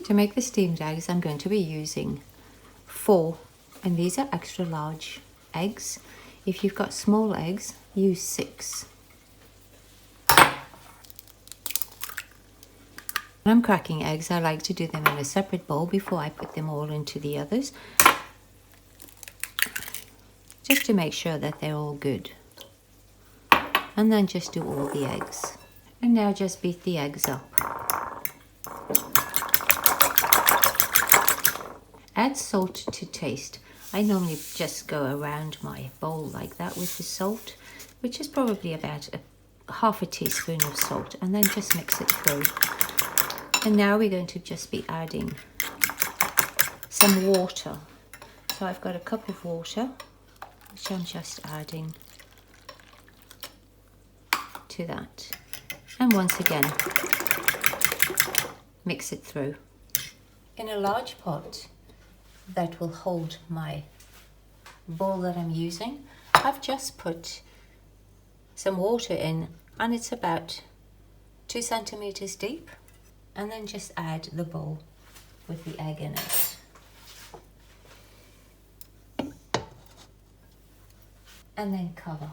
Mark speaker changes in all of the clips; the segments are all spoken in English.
Speaker 1: To make the steamed eggs, I'm going to be using 4, and these are extra large eggs. If you've got small eggs, use 6. When I'm cracking eggs, I like to do them in a separate bowl before I put them all into the others, just to make sure that they're all good. And then just do all the eggs. And now just beat the eggs up. Add salt to taste. I normally just go around my bowl like that with the salt, which is probably about half a teaspoon of salt, and then just mix it through. And now we're going to just be adding some water. So I've got a cup of water, which I'm just adding to that. And once again, mix it through. In a large pot that will hold my bowl that I'm using, I've just put some water in, and it's about 2 centimeters deep. And then just add the bowl with the egg in it. And then cover.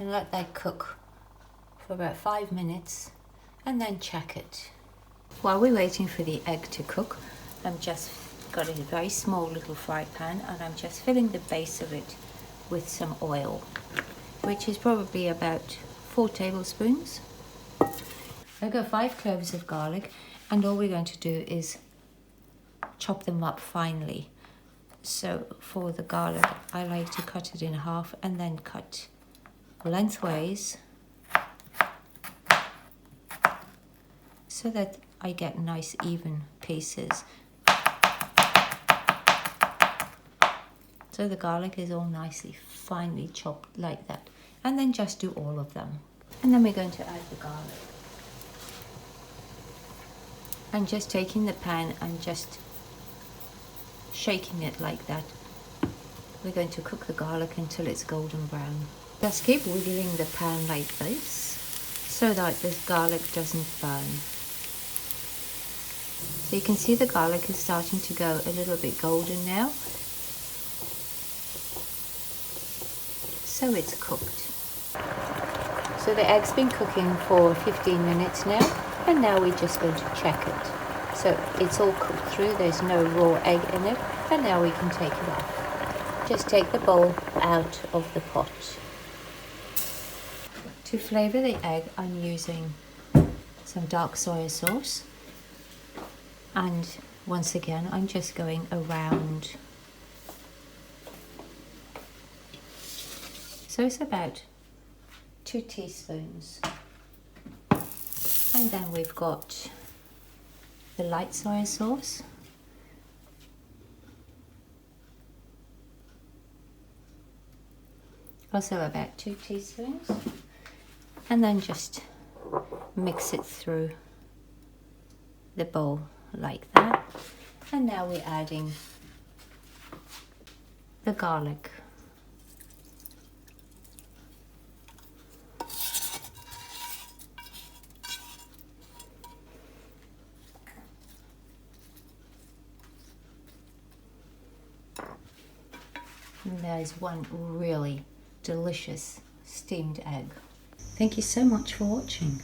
Speaker 1: And let that cook for about 5 minutes, and then check it. While we're waiting for the egg to cook, I'm just got a very small little fry pan, and I'm just filling the base of it with some oil, which is probably about 4 tablespoons. I've got 5 cloves of garlic, and all we're going to do is chop them up finely. So for the garlic, I like to cut it in half and then cut lengthways so that I get nice even pieces. So the garlic is all nicely finely chopped like that. And then just do all of them. And then we're going to add the garlic. And just taking the pan and just shaking it like that. We're going to cook the garlic until it's golden brown. Just keep wiggling the pan like this so that the garlic doesn't burn. So you can see the garlic is starting to go a little bit golden now. So it's cooked. So the egg's been cooking for 15 minutes now, and now we're just going to check it. So it's all cooked through, there's no raw egg in it, and now we can take it off. Just take the bowl out of the pot. To flavour the egg, I'm using some dark soy sauce, and once again I'm just going around. So it's about 2 teaspoons. And then we've got the light soy sauce. Also about 2 teaspoons. And then just mix it through the bowl like that. And now we're adding the garlic. And there's one really delicious steamed egg. Thank you so much for watching.